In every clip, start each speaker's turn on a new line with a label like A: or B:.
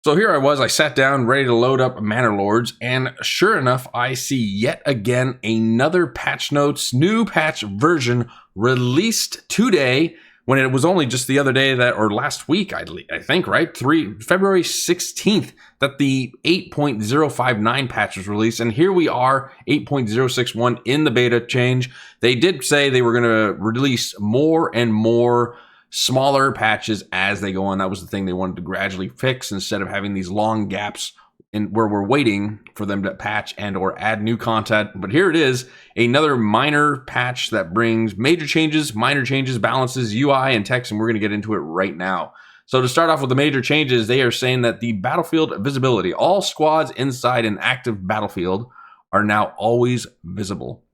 A: So here I sat down ready to load up Manor Lords, and sure enough, I see yet again another patch notes, new patch version released today when it was only just the other day or last week, I think, right? February 16th that the 8.059 patch was released, and here we are, 8.061 in the beta change. They did say they were going to release more and more smaller patches as they go on. That was the thing they wanted to gradually fix instead of having these long gaps in where we're waiting for them to patch and or add new content. But here it is, another minor patch that brings major changes, minor changes, balances, UI, and text, and we're going to get into it right now. So to start off with the major changes, they are saying that the battlefield visibility, all squads inside an active battlefield are now always visible.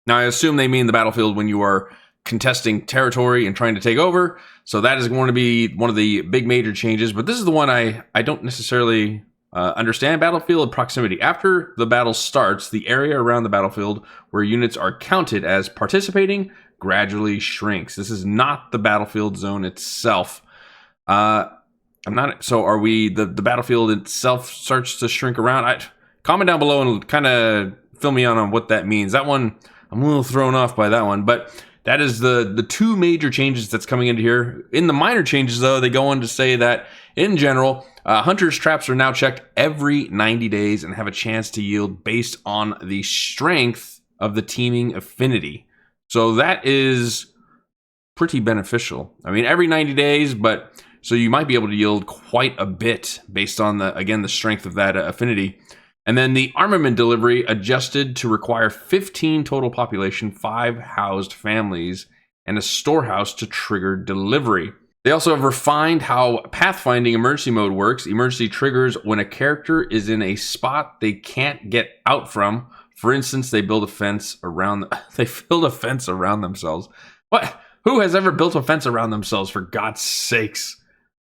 A: Now, I assume they mean the battlefield when you are contesting territory and trying to take over. So that is going to be one of the big major changes. But this is the one I don't necessarily understand. Battlefield proximity. After the battle starts, the area around the battlefield where units are counted as participating gradually shrinks. This is not the battlefield zone itself. Are we, the battlefield itself starts to shrink around? Comment down below and kind of fill me on what that means. That one, I'm a little thrown off by that one, but that is the two major changes that's coming into here. In the minor changes, though, they go on to say that, in general, hunters' traps are now checked every 90 days and have a chance to yield based on the strength of the teaming affinity. So that is pretty beneficial. I mean, every 90 days, but so you might be able to yield quite a bit based on, the strength of that affinity. And then the armament delivery adjusted to require 15 total population, 5 housed families, and a storehouse to trigger delivery. They also have refined how pathfinding emergency mode works. Emergency triggers when a character is in a spot they can't get out from. For instance, they build a fence around themselves. What? Who has ever built a fence around themselves, for God's sakes?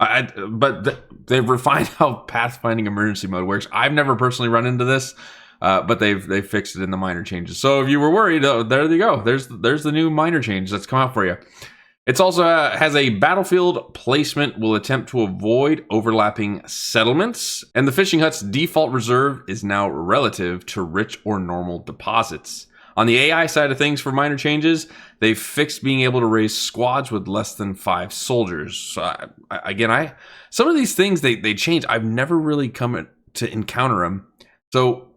A: They've refined how pathfinding emergency mode works. I've never personally run into this, but they've fixed it in the minor changes. So if you were worried, there you go. There's the new minor change that's come out for you. It's also has a battlefield placement, will attempt to avoid overlapping settlements, and the fishing hut's default reserve is now relative to rich or normal deposits. On the AI side of things, for minor changes, they've fixed being able to raise squads with less than 5 soldiers. So some of these things they change. I've never really come to encounter them. So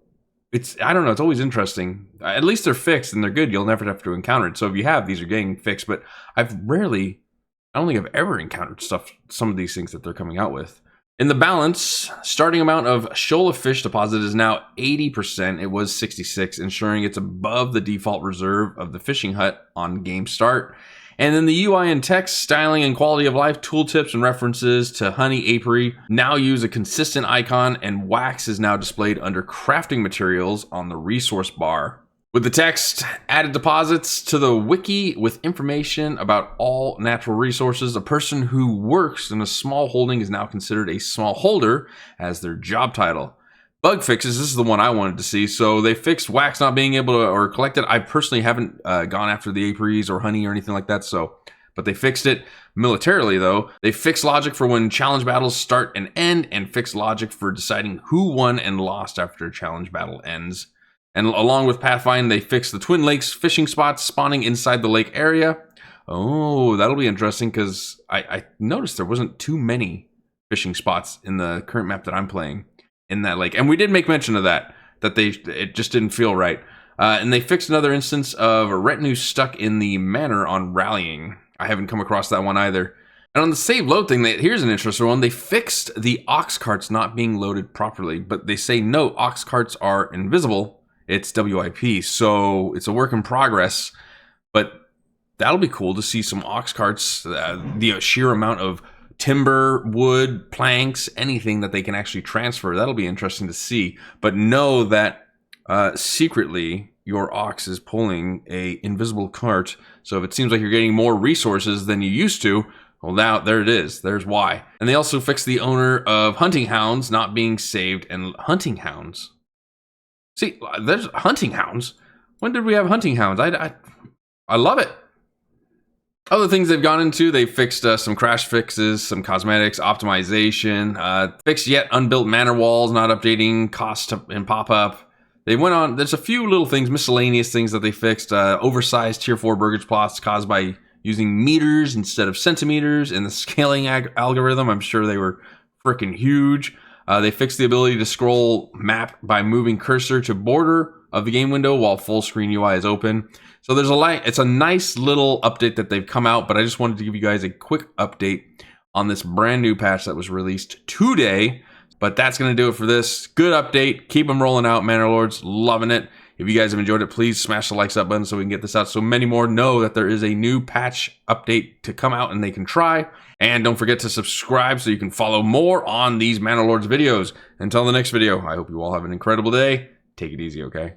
A: I don't know. It's always interesting. At least they're fixed and they're good. You'll never have to encounter it. So if you have, these are getting fixed. But I don't think I've ever encountered some of these things that they're coming out with. In the balance, starting amount of shoal of fish deposit is now 80%. It was 66, ensuring it's above the default reserve of the fishing hut on game start. And then the UI and text, styling and quality of life, tooltips and references to honey apiary now use a consistent icon, and wax is now displayed under crafting materials on the resource bar. With the text, added deposits to the wiki with information about all natural resources. A person who works in a small holding is now considered a small holder as their job title. Bug fixes, this is the one I wanted to see. So they fixed wax not being able to or collect it. I personally haven't gone after the apiaries or honey or anything like that. But they fixed it militarily, though. They fixed logic for when challenge battles start and end, and fixed logic for deciding who won and lost after a challenge battle ends. And along with Pathfind, they fixed the Twin Lakes fishing spots spawning inside the lake area. Oh, that'll be interesting, because I noticed there wasn't too many fishing spots in the current map that I'm playing in that lake. And we did make mention of that it just didn't feel right. And they fixed another instance of a retinue stuck in the manor on rallying. I haven't come across that one either. And on the save load thing, here's an interesting one. They fixed the ox carts not being loaded properly, but they say no, ox carts are invisible. It's WIP, so it's a work in progress, but that'll be cool to see some ox carts, the sheer amount of timber, wood, planks, anything that they can actually transfer. That'll be interesting to see, but know that secretly your ox is pulling a invisible cart, so if it seems like you're getting more resources than you used to, well, now there it is. There's why. And they also fixed the owner of hunting hounds not being saved, and hunting hounds. See, there's hunting hounds. When did we have hunting hounds? I love it. Other things they've gone into, they fixed some crash fixes, some cosmetics, optimization, fixed yet unbuilt manor walls, not updating cost and pop-up. They went on, there's a few little things, miscellaneous things that they fixed. Oversized tier 4 burgage plots caused by using meters instead of centimeters in the scaling algorithm. I'm sure they were freaking huge. They fixed the ability to scroll map by moving cursor to border of the game window while full screen UI is open. So there's it's a nice little update that they've come out, but I just wanted to give you guys a quick update on this brand new patch that was released today. But that's going to do it for this. Good update. Keep them rolling out, Manor Lords. Loving it. If you guys have enjoyed it, please smash the likes up button so we can get this out so many more know that there is a new patch update to come out and they can try. And don't forget to subscribe so you can follow more on these Manor Lords videos. Until the next video, I hope you all have an incredible day. Take it easy, okay?